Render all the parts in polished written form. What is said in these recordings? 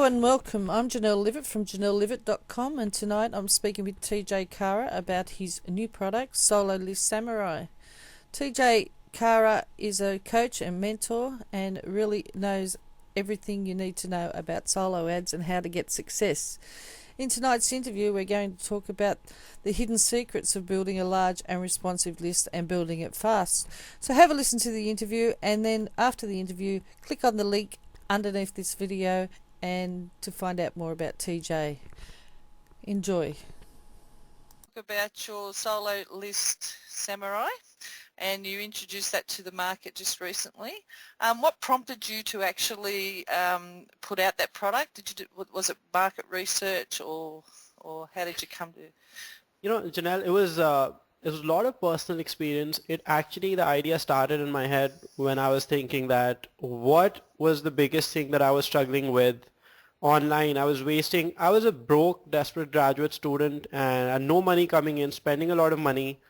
Hello and welcome. I'm Janelle Livet from janellelivet.com, and tonight I'm speaking with TJ Khara about his new product, Solo List Samarai. TJ Khara is a coach and mentor and really knows everything you need to know about solo ads and how to get success. In tonight's interview, we're going to talk about the hidden secrets of building a large and responsive list and building it fast. So have a listen to the interview, and then after the interview, click on the link underneath this video and to find out more about TJ. Enjoy. About your solo list Samurai, and you introduced that to the market just recently. What prompted you to actually put out that product? Was it market research, or how did you come to? Janelle, it was a lot of personal experience. The idea started in my head when I was thinking that what was the biggest thing that I was struggling with online. I was a broke, desperate graduate student and had no money coming in, spending a lot of money.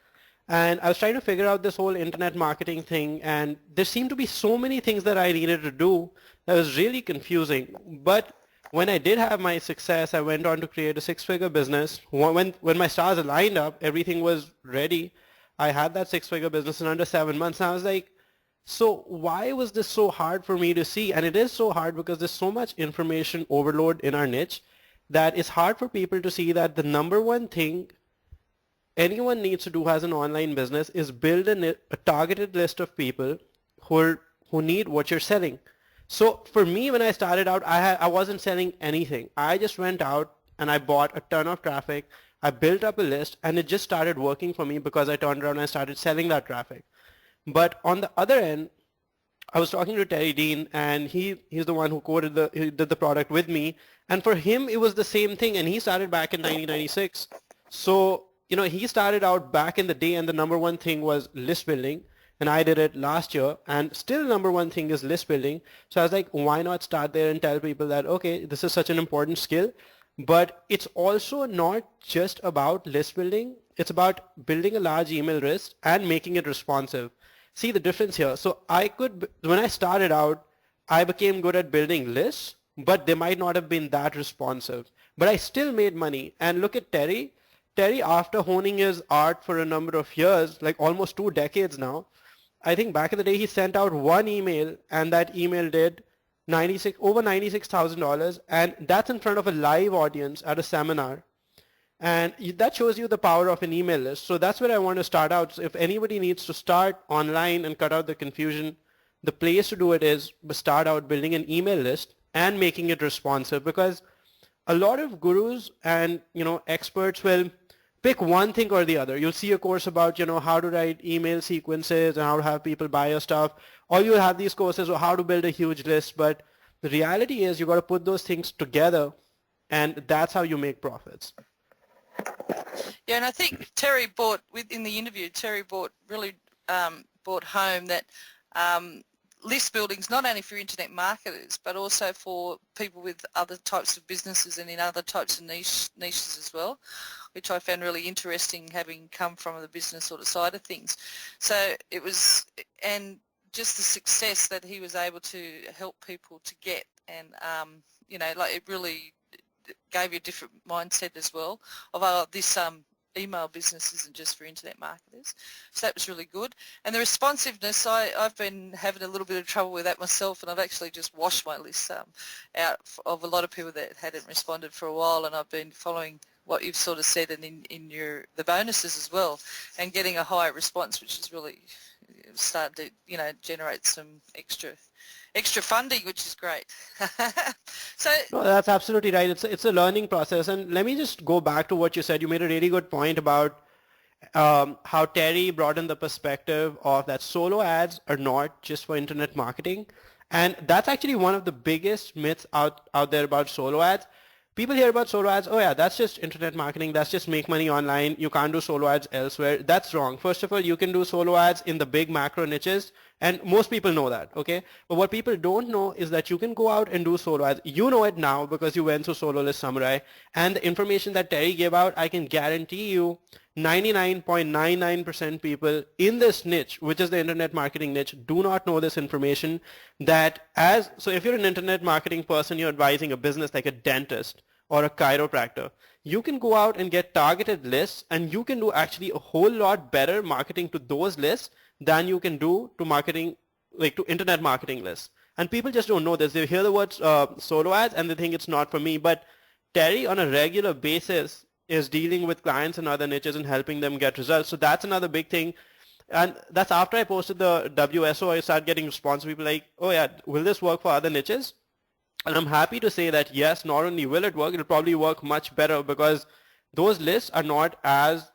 And I was trying to figure out this whole internet marketing thing, and there seemed to be so many things that I needed to do that was really confusing. But when I did have my success, I went on to create a six-figure business. When my stars aligned up, everything was ready. I had that six-figure business in under 7 months, and I was like, so why was this so hard for me to see? And it is so hard because there's so much information overload in our niche that it's hard for people to see that the number one thing anyone needs to do as an online business is build a targeted list of people who need what you're selling. So for me, when I started out, I wasn't selling anything. I just went out and I bought a ton of traffic. I built up a list, and it just started working for me because I turned around and I started selling that traffic. But on the other end, I was talking to Terry Dean, and he's the one he did the product with me. And for him, it was the same thing, and he started back in 1996. So, he started out back in the day, and the number one thing was list building. And I did it last year, and still number one thing is list building. So I was like, why not start there and tell people that, okay, this is such an important skill. But it's also not just about list building. It's about building a large email list and making it responsive. See the difference here. So when I started out, I became good at building lists, but they might not have been that responsive. But I still made money. And look at Terry. Terry, after honing his art for a number of years, like almost 2 decades now, I think back in the day he sent out one email, and that email did over $96,000, and that's in front of a live audience at a seminar. And that shows you the power of an email list. So that's where I want to start out. So if anybody needs to start online and cut out the confusion, the place to do it is start out building an email list and making it responsive, because a lot of gurus and experts will pick one thing or the other. You'll see a course about how to write email sequences and how to have people buy your stuff, or you'll have these courses on how to build a huge list. But the reality is you got to put those things together, and that's how you make profits. Yeah, and I think Terry in the interview, Terry really brought home that list building's not only for internet marketers, but also for people with other types of businesses and in other types of niches as well, which I found really interesting, having come from the business sort of side of things. So it was, and just the success that he was able to help people to get, and it really gave you a different mindset as well of this email business isn't just for internet marketers. So that was really good. And the responsiveness, I've been having a little bit of trouble with that myself, and I've actually just washed my list out of a lot of people that hadn't responded for a while, and I've been following what you've sort of said, and in the bonuses as well, and getting a higher response, which is really starting to generate some extra funding, which is great. So no, that's absolutely right. It's a learning process. And let me just go back to what you said. You made a really good point about how Terry brought in the perspective of that solo ads are not just for internet marketing. And that's actually one of the biggest myths out there about solo ads. People hear about solo ads, oh yeah, that's just internet marketing, that's just make money online, you can't do solo ads elsewhere. That's wrong. First of all, you can do solo ads in the big macro niches, and most people know that, okay? But what people don't know is that you can go out and do solo ads. You know it now because you went through Solo List Samurai, and the information that Terry gave out, I can guarantee you 99.99% people in this niche, which is the internet marketing niche, do not know this information. So if you're an internet marketing person, you're advising a business like a dentist or a chiropractor, you can go out and get targeted lists, and you can do actually a whole lot better marketing to those lists than you can do to marketing, like to internet marketing lists. And people just don't know this. They hear the words solo ads and they think it's not for me. But Terry on a regular basis is dealing with clients in other niches and helping them get results. So that's another big thing. And that's after I posted the WSO, I started getting response. People like, oh yeah, will this work for other niches? And I'm happy to say that yes, not only will it work, it'll probably work much better, because those lists are not as,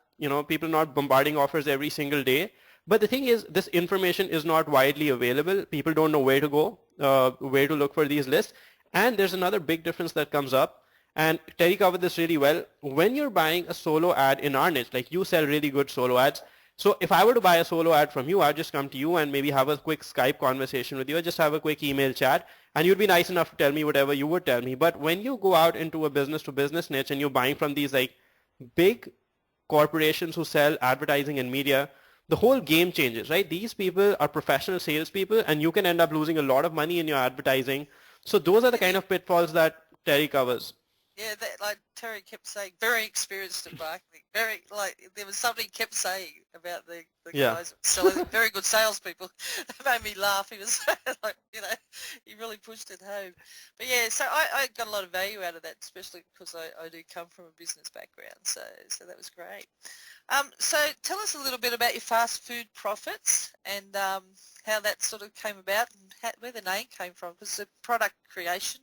people are not bombarding offers every single day. But the thing is, this information is not widely available. People don't know where to go, where to look for these lists. And there's another big difference that comes up. And Terry covered this really well. When you're buying a solo ad in our niche, like you sell really good solo ads. So if I were to buy a solo ad from you, I'd just come to you and maybe have a quick Skype conversation with you, or just have a quick email chat, and you'd be nice enough to tell me whatever you would tell me. But when you go out into a business-to-business niche and you're buying from these like big corporations who sell advertising and media, the whole game changes, right? These people are professional salespeople, and you can end up losing a lot of money in your advertising. So those are the kind of pitfalls that Terry covers. Yeah, like Terry kept saying, very experienced in marketing. Very, like, there was something he kept saying about the guys selling, very good salespeople. That made me laugh. He was like, he really pushed it home. But yeah, so I got a lot of value out of that, especially because I do come from a business background. So that was great. So tell us a little bit about your fast food profits and how that sort of came about, and where the name came from, because it's a product creation.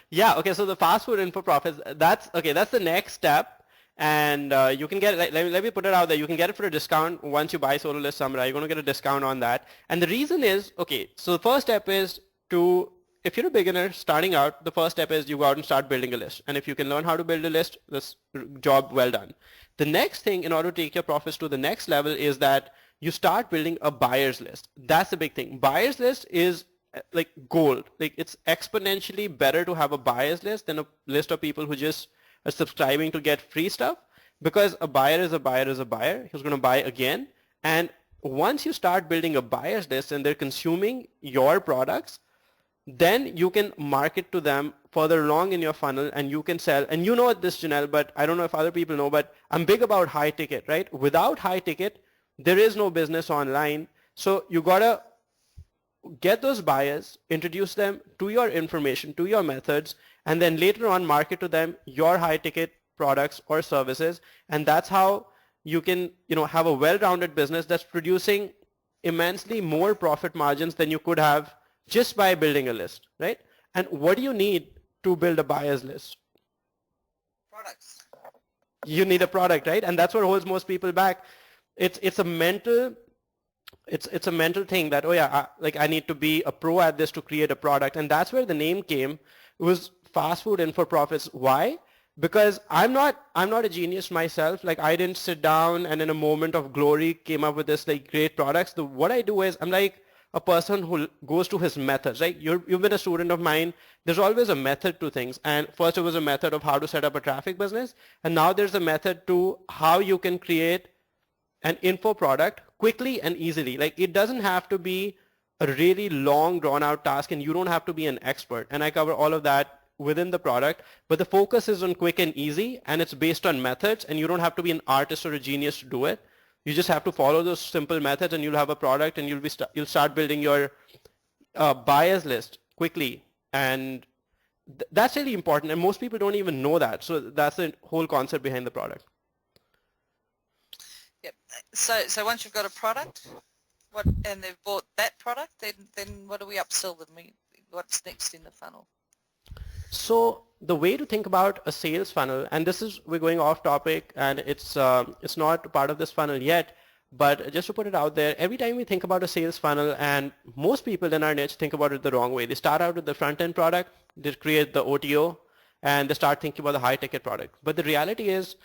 Yeah, okay, so the fast food info profits, that's the next step. And you can get it, let me put it out there, you can get it for a discount once you buy Solo List Samarai. You're going to get a discount on that. And the reason is, okay, so the first step is if you're a beginner starting out, the first step is you go out and start building a list. And if you can learn how to build a list, this job well done. The next thing, in order to take your profits to the next level, is that you start building a buyer's list. That's the big thing. Buyer's list is like gold. Like, it's exponentially better to have a buyer's list than a list of people who just are subscribing to get free stuff, because a buyer is a buyer is a buyer. He's going to buy again. And once you start building a buyer's list and they're consuming your products, then you can market to them further along in your funnel, and you can sell. And you know this, Janelle, but I don't know if other people know, but I'm big about high ticket, right? Without high ticket, there is no business online. So you got to get those buyers, introduce them to your information, to your methods, and then later on market to them your high ticket products or services. And that's how you can, have a well-rounded business that's producing immensely more profit margins than you could have just by building a list, right? And what do you need to build a buyer's list? Products. You need a product, right? And that's what holds most people back. It's a mental thing that, oh yeah, I need to be a pro at this to create a product. And that's where the name came. It was fast food info profits. Why? Because I'm not a genius myself. Like, I didn't sit down and in a moment of glory came up with this like great products. What I do is I'm like a person who goes to his methods, right? You've been a student of mine. There's always a method to things. And first it was a method of how to set up a traffic business. And now there's a method to how you can create an info product quickly and easily. Like, it doesn't have to be a really long drawn out task, and you don't have to be an expert. And I cover all of that within the product, but the focus is on quick and easy, and it's based on methods, and you don't have to be an artist or a genius to do it. You just have to follow those simple methods, and you'll have a product, and you'll start building your buyers list quickly. And that's really important, and most people don't even know that. So that's the whole concept behind the product. Yep. So once you've got a product, and they've bought that product, then what do we upsell them? What's next in the funnel? So the way to think about a sales funnel, and we're going off topic, and it's not part of this funnel yet, but just to put it out there, every time we think about a sales funnel, and most people in our niche think about it the wrong way. They start out with the front-end product, they create the OTO, and they start thinking about the high-ticket product. But the reality is,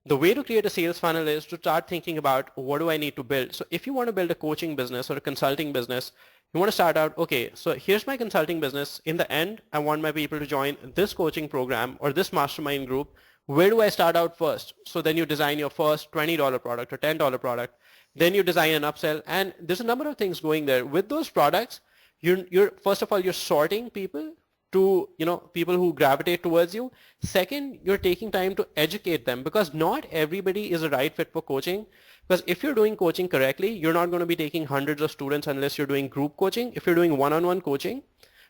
the way to create a sales funnel is to start thinking about, what do I need to build? So if you want to build a coaching business or a consulting business, you want to start out, okay, so here's my consulting business. In the end, I want my people to join this coaching program or this mastermind group. Where do I start out first? So then you design your first $20 product or $10 product. Then you design an upsell, and there's a number of things going there. With those products, you're first of all, you're sorting people to, people who gravitate towards you. Second, you're taking time to educate them, because not everybody is a right fit for coaching. Because if you're doing coaching correctly, you're not going to be taking hundreds of students unless you're doing group coaching. If you're doing one-on-one coaching,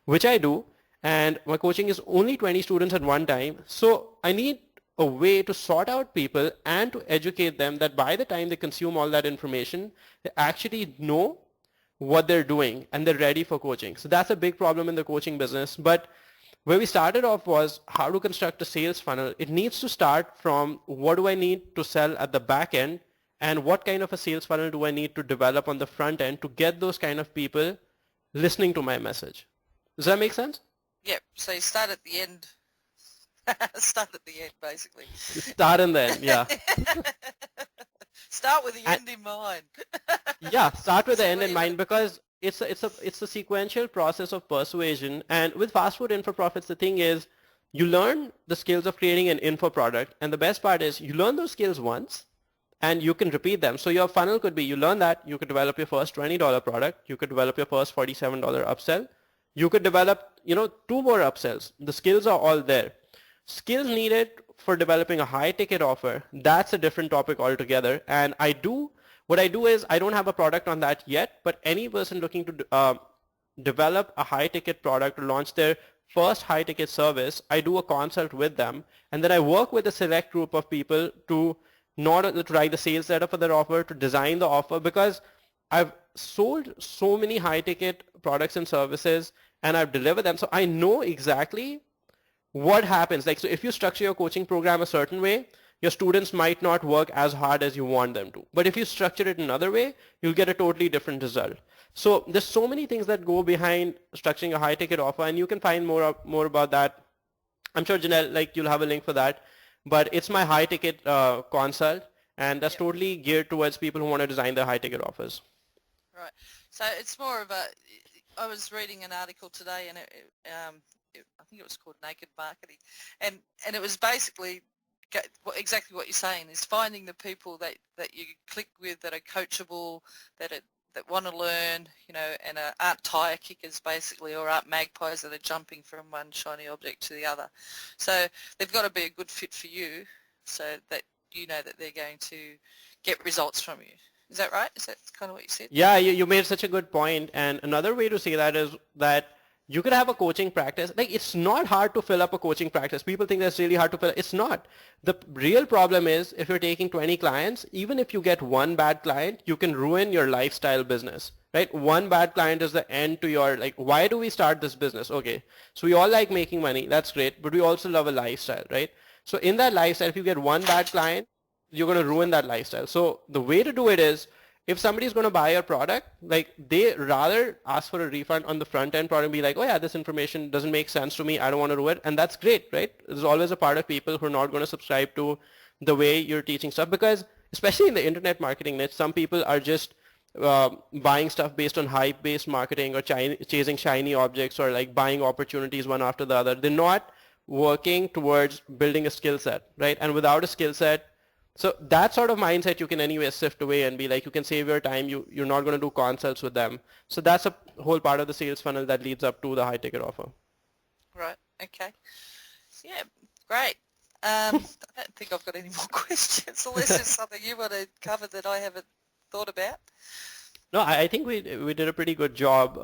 which I do, and my coaching is only 20 students at one time, so I need a way to sort out people and to educate them that by the time they consume all that information, they actually know what they're doing and they're ready for coaching. So that's a big problem in the coaching business. But where we started off was how to construct a sales funnel. It needs to start from what do I need to sell at the back end, and what kind of a sales funnel do I need to develop on the front end to get those kind of people listening to my message. Does that make sense? Yep. So you start at the end. Start at the end, basically. Start and then, yeah. Start with the end in mind. Yeah, start with the end in mind, because it's a sequential process of persuasion. And with fast food info profits, the thing is, you learn the skills of creating an info product, and the best part is you learn those skills once and you can repeat them. So your funnel could be, you learn that, you could develop your first $20 product, you could develop your first $47 upsell, you could develop, two more upsells. The skills are all there. Skills needed for developing a high ticket offer, that's a different topic altogether. And what I do is, I don't have a product on that yet, but any person looking to develop a high ticket product or launch their first high ticket service, I do a consult with them, and then I work with a select group of people to not only to write the sales letter for their offer, to design the offer, because I've sold so many high ticket products and services and I've delivered them. So I know exactly what happens. Like, so if you structure your coaching program a certain way, your students might not work as hard as you want them to. But if you structure it another way, you'll get a totally different result. So there's so many things that go behind structuring a high ticket offer, and you can find more about that. I'm sure, Janelle, like, you'll have a link for that. But it's my high ticket consult, and that's totally geared towards people who want to design their high ticket offers. Right. So it's more of a, I was reading an article today, and I think it was called Naked Marketing, and it was basically exactly what you're saying, is finding the people that you click with, that are coachable, that want to learn, and aren't tire kickers basically, or aren't magpies that are jumping from one shiny object to the other. So they've got to be a good fit for you, so that you know that they're going to get results from you. Is that right? Is that kind of what you said? Yeah, you made such a good point. And another way to say that is that you could have a coaching practice. Like, it's not hard to fill up a coaching practice. People think that's really hard to fill. It's not. The real problem is, if you're taking 20 clients, even if you get one bad client, you can ruin your lifestyle business, right? One bad client is the end to your, like, why do we start this business? Okay, so we all like making money. That's great. But we also love a lifestyle, right? So in that lifestyle, if you get one bad client, you're going to ruin that lifestyle. So the way to do it is, if somebody's going to buy your product, like, they rather ask for a refund on the front end product and be like, oh yeah, this information doesn't make sense to me, I don't want to do it. And that's great, right? There's always a part of people who are not going to subscribe to the way you're teaching stuff, because especially in the internet marketing niche, some people are just buying stuff based on hype-based marketing, or chasing shiny objects, or like buying opportunities one after the other. They're not working towards building a skill set, right? And without a skill set, so that sort of mindset you can anyway sift away and be like, you can save your time, you're not going to do consults with them. So that's a whole part of the sales funnel that leads up to the high ticket offer. Right, okay. Yeah, great. I don't think I've got any more questions, unless there's something you want to cover that I haven't thought about. No, I think we did a pretty good job.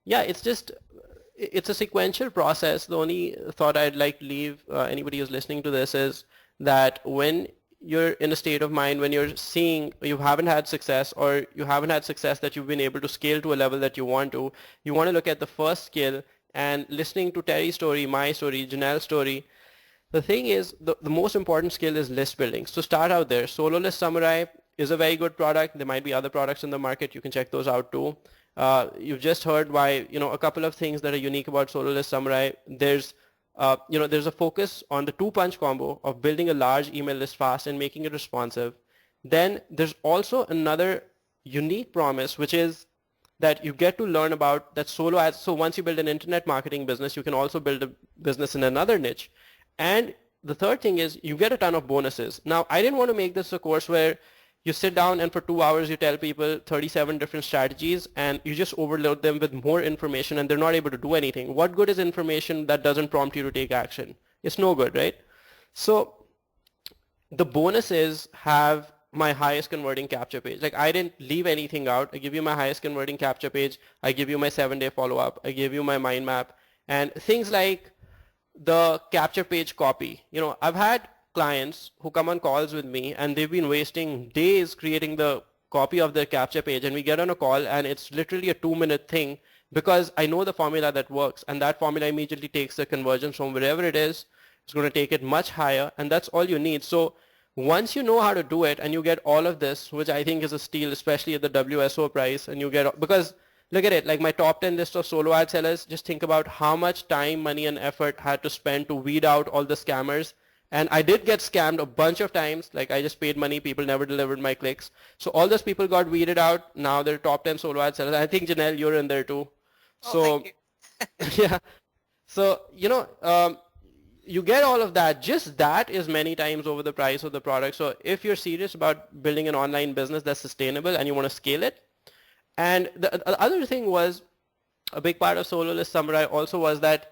Yeah, it's a sequential process. The only thought I'd like to leave anybody who's listening to this is that when you're in a state of mind, when you're seeing you haven't had success, or you haven't had success that you've been able to scale to a level that you want to look at the first skill. And listening to Terry's story, my story, Janelle's story, the thing is, the most important skill is list building. So start out there. Solo List Samarai is a very good product. There might be other products in the market. You can check those out too. You've just heard why, a couple of things that are unique about Solo List Samarai. There's a focus on the two-punch combo of building a large email list fast and making it responsive. Then there's also another unique promise, which is that you get to learn about that solo ads. So once you build an internet marketing business, you can also build a business in another niche. And the third thing is you get a ton of bonuses. Now, I didn't want to make this a course where you sit down and for 2 hours you tell people 37 different strategies and you just overload them with more information and they're not able to do anything. What good is information that doesn't prompt you to take action? It's no good, right? So the bonuses have my highest converting capture page. Like I didn't leave anything out. I give you my highest converting capture page. I give you my 7-day follow-up. I give you my mind map and things like the capture page copy. You know, I've had clients who come on calls with me and they've been wasting days creating the copy of their capture page, and we get on a call and it's literally a 2-minute thing because I know the formula that works, and that formula immediately takes the conversions from wherever it is. It's going to take it much higher, and that's all you need. So once you know how to do it and you get all of this, which I think is a steal, especially at the WSO price, and you get, because look at it, like my top 10 list of solo ad sellers, just think about how much time, money, and effort I had to spend to weed out all the scammers. And I did get scammed a bunch of times. Like I just paid money, people never delivered my clicks. So all those people got weeded out. Now they're top 10 solo ad sellers. I think Janelle, you're in there too. Oh, thank you. Yeah. So, you know, you get all of that. Just that is many times over the price of the product. So if you're serious about building an online business that's sustainable and you want to scale it. And the other thing was, a big part of Solo List Samurai also was that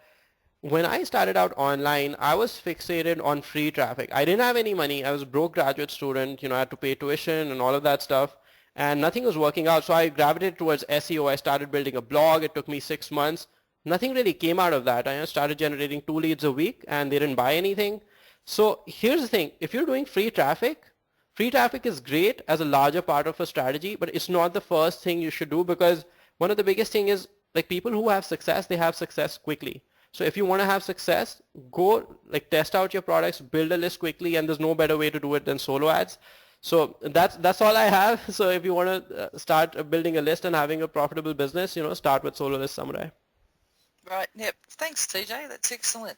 when I started out online, I was fixated on free traffic. I didn't have any money. I was a broke graduate student. You know, I had to pay tuition and all of that stuff, and nothing was working out. So I gravitated towards SEO. I started building a blog. It took me 6 months. Nothing really came out of that. I started generating 2 leads a week, and they didn't buy anything. So here's the thing. If you're doing free traffic is great as a larger part of a strategy, but it's not the first thing you should do, because one of the biggest thing is, like, people who have success, they have success quickly. So if you want to have success, go like test out your products, build a list quickly, and there's no better way to do it than solo ads. So that's all I have. So if you want to start building a list and having a profitable business, you know, start with Solo List Samurai. Right. Yep. Thanks, TJ. That's excellent.